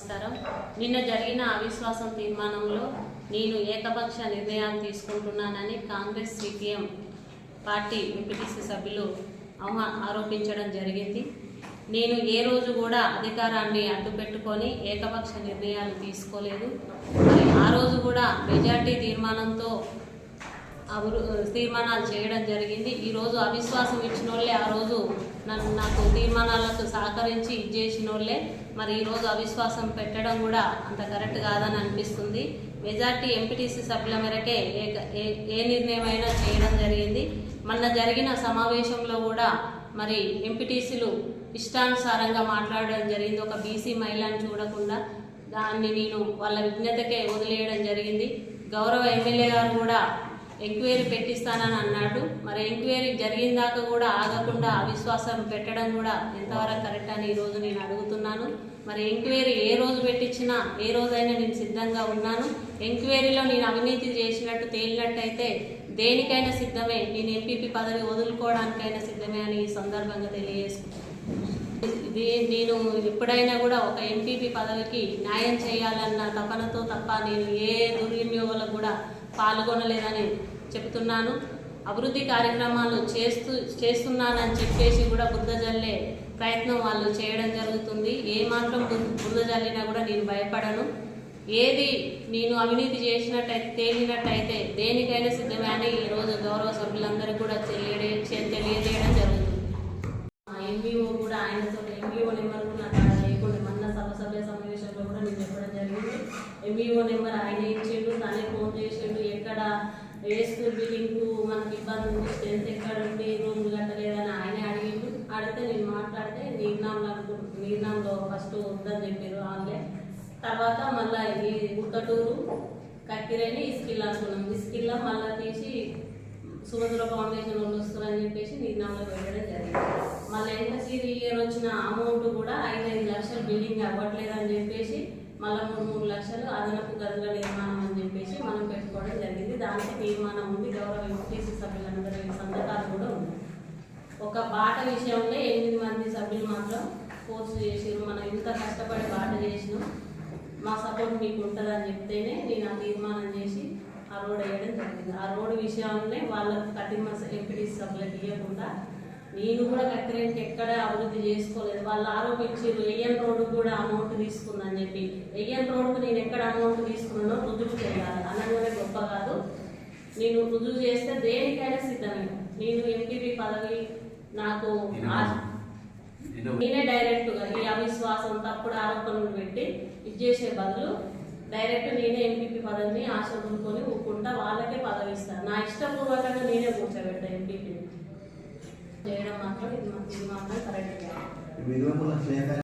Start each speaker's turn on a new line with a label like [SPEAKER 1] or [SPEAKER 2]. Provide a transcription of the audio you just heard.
[SPEAKER 1] నమస్కారం. నిన్న జరిగిన అవిశ్వాసం తీర్మానంలో నేను ఏకపక్ష నిర్ణయాలు తీసుకుంటున్నానని కాంగ్రెస్ సిపిఎం పార్టీ ఎంపీటీసీ సభ్యులు ఆరోపించడం జరిగింది. నేను ఏ రోజు కూడా అధికారాన్ని అడ్డుపెట్టుకొని ఏకపక్ష నిర్ణయాలు తీసుకోలేదు. మరి ఆ రోజు కూడా మెజార్టీ తీర్మానంతో తీర్మానాలు చేయడం జరిగింది. ఈరోజు అవిశ్వాసం ఇచ్చిన వాళ్ళే ఆ రోజు నాకు తీర్మానాలకు సహకరించి ఇచ్చేసిన వాళ్ళే మరి ఈరోజు అవిశ్వాసం పెట్టడం కూడా అంత కరెక్ట్ కాదని అనిపిస్తుంది. మెజార్టీ ఎంపీటీసీ సభ్యుల మేరకే ఏ నిర్ణయమైనా చేయడం జరిగింది. మొన్న జరిగిన సమావేశంలో కూడా మరి ఎంపీటీసీలు ఇష్టానుసారంగా మాట్లాడడం జరిగింది. ఒక బీసీ మహిళను చూడకుండా దాన్ని నేను వాళ్ళ విజ్ఞతకే వదిలేయడం జరిగింది. గౌరవ ఎమ్మెల్యే గారు కూడా ఎంక్వైరీ పెట్టిస్తానని అన్నాడు. మరి ఎంక్వైరీ జరిగిన దాకా కూడా ఆగకుండా అవిశ్వాసం పెట్టడం కూడా ఎంతవరకు కరెక్ట్ అని ఈరోజు నేను అడుగుతున్నాను. మరి ఎంక్వైరీ ఏ రోజు పెట్టించినా ఏ రోజైనా నేను సిద్ధంగా ఉన్నాను. ఎంక్వైరీలో నేను అవినీతి చేసినట్టు తేలినట్టయితే దేనికైనా సిద్ధమే, నేను ఎంపీపీ పదవి వదులుకోవడానికైనా సిద్ధమే అని ఈ సందర్భంగా తెలియజేసుకుంటాను. నేను ఎప్పుడైనా కూడా ఒక ఎంపీపీ పదవికి న్యాయం చేయాలన్న తపనతో తప్ప నేను ఏ దుర్వినియోగాలకు కూడా పాల్గొనలేదని చెబుతున్నాను. అభివృద్ధి కార్యక్రమాలు చేస్తున్నానని చెప్పేసి కూడా బురద జల్లే ప్రయత్నం వాళ్ళు చేయడం జరుగుతుంది. ఏ మాత్రం బురద జల్లినా కూడా నేను భయపడను. ఏది నేను అవినీతి చేసినట్టయితే తేలినట్టయితే దేనికైనా సిద్ధమే అని ఈరోజు గౌరవ సభ్యులందరికీ కూడా తెలియజేయడం జరుగుతుంది. ఎంబీఓ కూడా ఆయనతో ఎంబీఓ నెంబర్ కూడా నాకు లేకుండా మొన్న సభ్య సమావేశంలో కూడా నేను చెప్పడం జరిగింది. ఎంబీఓ నెంబర్ ఆయన ఇచ్చిండు, తనే ఫోన్ చేసిండు. ఎక్కడ ఏ స్కూల్ బిల్డింగ్కు మనకి ఇబ్బంది ఉంది, స్ట్రెంత్ ఎక్కడ ఉంది, రూమ్ కట్టలేదని ఆయనే అడిగిండు. అడిగితే నేను మాట్లాడితే నిర్ణయంలో ఫస్ట్ ఉందని చెప్పారు వాళ్ళే. తర్వాత మళ్ళీ ఈ ఉక్కటూరు కక్కిరేని ఇస్కిల్ అనుకున్నాం. ఇస్కిల్లో మళ్ళీ తీసి సుభద్ర ఫౌండేషన్ వాళ్ళు వస్తారని చెప్పేసి నిర్ణయంలో పెట్టడం జరిగింది. మళ్ళీ ఎంతసీది ఇయర్ వచ్చిన అమౌంట్ కూడా 5 లక్షలు బిల్డింగ్ అవ్వట్లేదని చెప్పేసి మళ్ళీ 3 లక్షలు అదనపు గదుల నిర్మాణం అని చెప్పేసి మనం పెట్టుకోవడం జరిగింది. దానికి తీర్మానం ఉంది. గౌరవ ఎంపీటీసీ సభ్యులందరూ సంతకాలు కూడా ఉన్నాయి. ఒక బాట విషయంలో 8 మంది సభ్యులు మాత్రం ఫోర్స్ చేసారు. మనం ఇంత కష్టపడి బాట చేసినాం, మా సపోర్ట్ మీకు ఉంటుందని చెప్తేనే నేను ఆ తీర్మానం చేసి ఆ రోడ్ వేయడం జరిగింది. ఆ రోడ్డు విషయాన్నే వాళ్ళకు కఠిన ఎంపీటీసీ సభ్యులకు ఇవ్వకుండా నేను కూడా కక్కిరేనికి ఎక్కడ అభివృద్ధి చేసుకోలేదు. వాళ్ళు ఆరోపించారు ఎయ్యన్ రోడ్డు కూడా అమౌంట్ తీసుకుందని చెప్పి. ఎయ్యన్ రోడ్డుకు నేను ఎక్కడ అమౌంట్ తీసుకున్నానో రుజువు చేయాలి. అనగానే గొప్ప కాదు. నేను రుజువు చేస్తే దేనికైనా సిద్ధమే. నేను ఎంపీపీ పదవి నాకు నేనే డైరెక్ట్గా ఈ అవిశ్వాసం తప్పుడు ఆరోపణలు పెట్టి ఇది చేసే బదులు డైరెక్ట్ నేనే ఎంపీపీ పదవిని ఆశ వదులుకొని ఊపుకుంటా వాళ్ళకే పదవి ఇస్తాను. నా ఇష్టపూర్వకంగా నేనే కూర్చోబెట్టా ఎంపీపీ చేయడం మాత్రం ఇది మాత్రం కరెక్ట్.